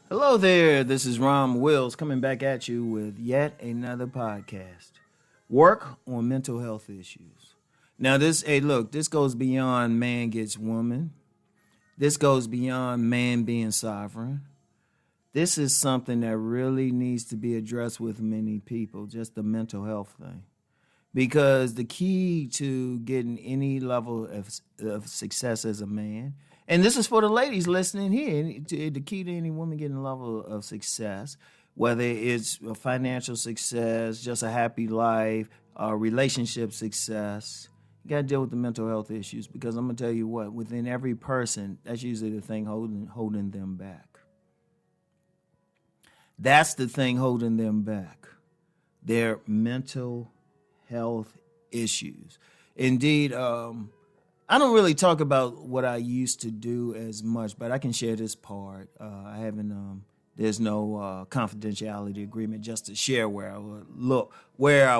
Hello there, this is Rom Wills coming back at you with yet another podcast. Work on mental health issues. Now this goes beyond man gets woman. This goes beyond man being sovereign. This is something that really needs to be addressed with many people, just the mental health thing. Because the key to getting any level of success as a man, and this is for the ladies listening here, the key to any woman getting a level of success, whether it's a financial success, just a happy life, relationship success, you got to deal with the mental health issues. Because I'm going to tell you what, within every person, that's usually the thing holding them back. That's the thing holding them back. Their mental health issues. Indeed, I don't really talk about what I used to do as much, but I can share this part. I haven't. There's no confidentiality agreement just to share where I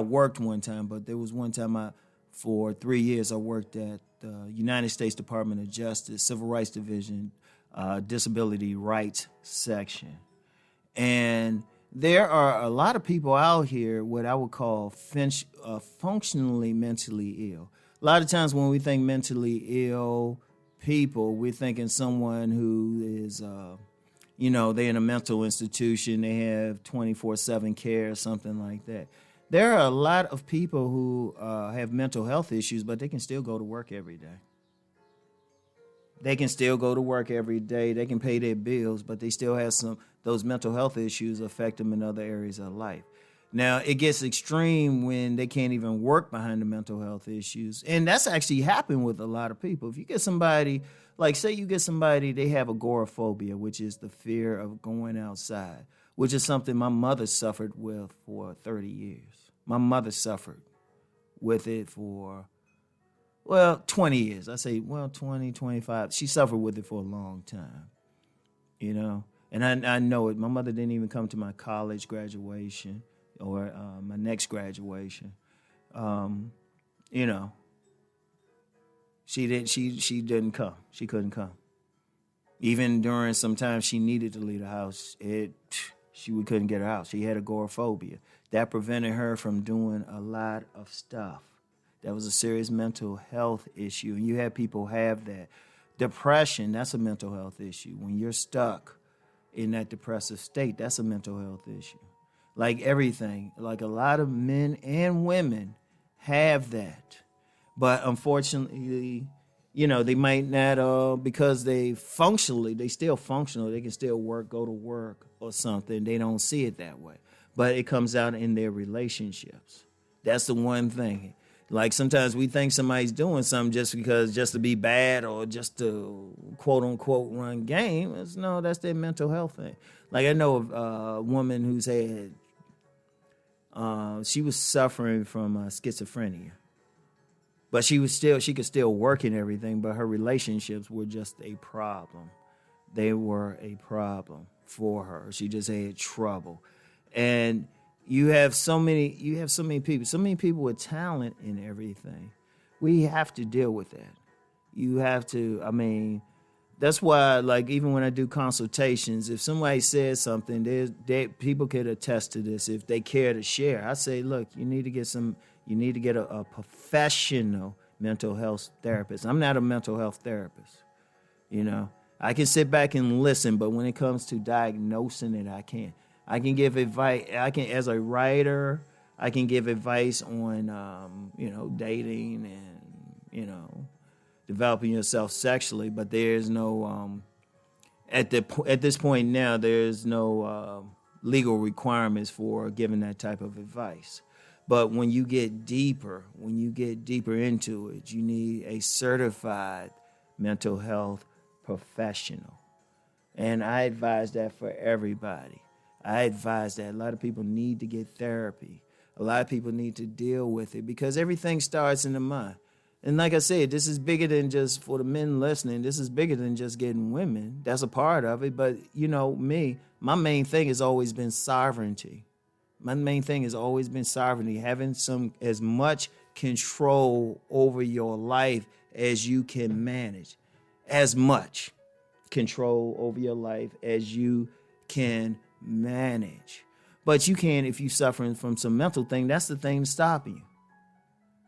worked one time. But there was one time for 3 years, I worked at the United States Department of Justice, Civil Rights Division, Disability Rights Section, and there are a lot of people out here what I would call functionally mentally ill. A lot of times when we think mentally ill people, we're thinking someone who is, they're in a mental institution, they have 24/7 care or something like that. There are a lot of people who have mental health issues, but they can still go to work every day. They can still go to work every day. They can pay their bills, but they still have those mental health issues affect them in other areas of life. Now, it gets extreme when they can't even work behind the mental health issues. And that's actually happened with a lot of people. If you get somebody, they have agoraphobia, which is the fear of going outside, which is something my mother suffered with for 30 years. My mother suffered with it for 20 years. I say, 20, 25. She suffered with it for a long time, And I know it. My mother didn't even come to my college graduation or my next graduation. She didn't come. She couldn't come. Even during some time she needed to leave the house, we couldn't get her out. She had agoraphobia. That prevented her from doing a lot of stuff. That was a serious mental health issue. And you have people have that. Depression, that's a mental health issue. When you're stuck in that depressive state, that's a mental health issue. Like everything, like a lot of men and women have that. But unfortunately, they might not, because they still functional, they can still go to work or something. They don't see it that way. But it comes out in their relationships. That's the one thing. Like sometimes we think somebody's doing something just to be bad or just to quote unquote run game. No, that's their mental health thing. Like I know a woman who's had, she was suffering from schizophrenia, but she could still work and everything, but her relationships were just a problem. They were a problem for her. She just had trouble. And you have so many people with talent and everything. We have to deal with that. You have to, that's why, like, even when I do consultations, if somebody says something, people could attest to this if they care to share. I say, look, you need to get a professional mental health therapist. I'm not a mental health therapist. I can sit back and listen, but when it comes to diagnosing it, I can't. I can give advice. As a writer, I can give advice on, dating and, developing yourself sexually. But there's no, at this point now, there's no legal requirements for giving that type of advice. But when you get deeper into it, you need a certified mental health professional. And I advise that for everybody. I advise that a lot of people need to get therapy. A lot of people need to deal with it because everything starts in the mind. And like I said, this is bigger than just, for the men listening, this is bigger than just getting women. That's a part of it. But, my main thing has always been sovereignty. My main thing has always been sovereignty, having as much control over your life as you can manage. As much control over your life as you can manage. But you can, if you're suffering from some mental thing, that's the thing stopping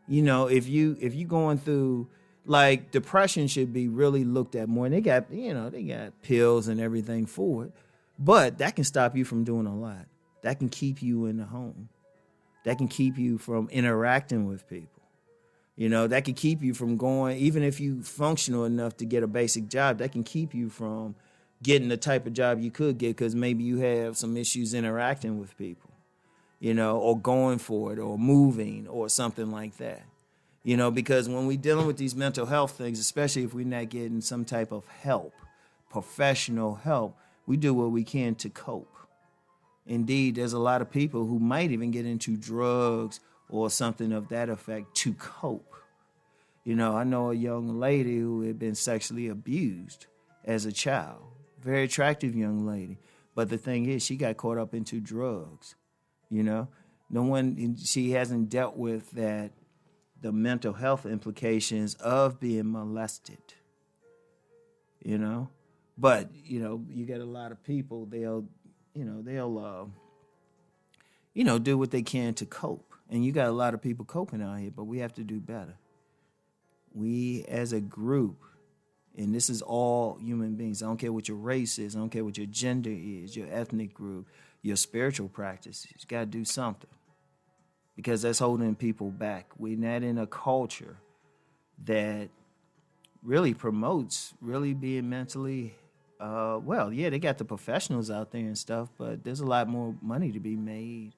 you. You know, if you going through, like, depression should be really looked at more. And they got pills and everything for it. But that can stop you from doing a lot. That can keep you in the home. That can keep you from interacting with people. You know, that can keep you from going, even if you functional enough to get a basic job, that can keep you from getting the type of job you could get because maybe you have some issues interacting with people, you know, or going for it or moving or something like that. You know, because when we're dealing with these mental health things, especially if we're not getting some type of help, professional help, we do what we can to cope. Indeed, there's a lot of people who might even get into drugs or something of that effect to cope. You know, I know a young lady who had been sexually abused as a child. Very attractive young lady. But the thing is, she got caught up into drugs. You know, she hasn't dealt with that, the mental health implications of being molested. You know, but, you know, you get a lot of people, they'll do what they can to cope. And you got a lot of people coping out here, but we have to do better. We as a group, and this is all human beings, I don't care what your race is, I don't care what your gender is, your ethnic group, your spiritual practices, you got to do something. Because that's holding people back. We're not in a culture that really promotes really being mentally they got the professionals out there and stuff, but there's a lot more money to be made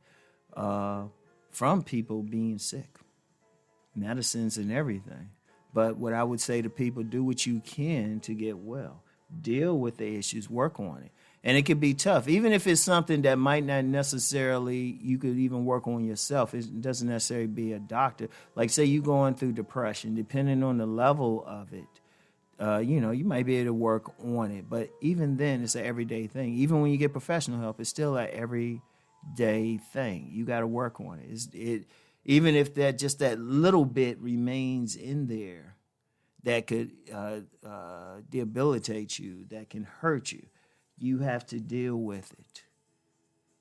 from people being sick, medicines and everything. But what I would say to people, do what you can to get well. Deal with the issues, work on it. And it could be tough, even if it's something that might not necessarily, you could even work on yourself. It doesn't necessarily be a doctor. Like, say you're going through depression, depending on the level of it, you might be able to work on it. But even then, it's an everyday thing. Even when you get professional help, it's still an everyday thing. You got to work on it. Even if that little bit remains in there, that could debilitate you, that can hurt you, you have to deal with it.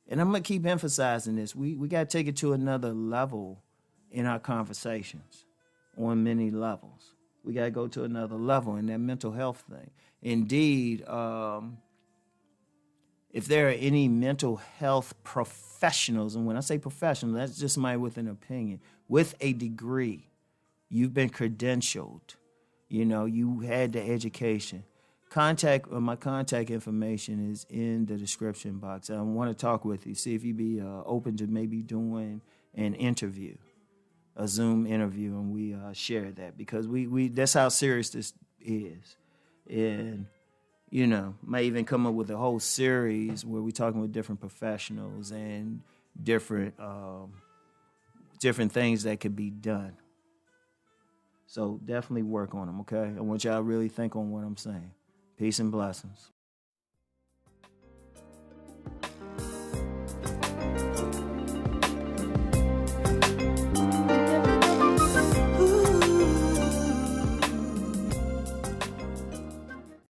And I'm going to keep emphasizing this. We got to take it to another level in our conversations on many levels. We got to go to another level in that mental health thing. Indeed, if there are any mental health professionals, and when I say professional, that's just somebody with an opinion, with a degree, you've been credentialed, you had the education. My contact information is in the description box. I want to talk with you, see if you'd be open to maybe doing an interview, a Zoom interview, and we share that, because we that's how serious this is. And might even come up with a whole series where we're talking with different professionals and different things that could be done. So definitely work on them, okay? I want y'all to really think on what I'm saying. Peace and blessings.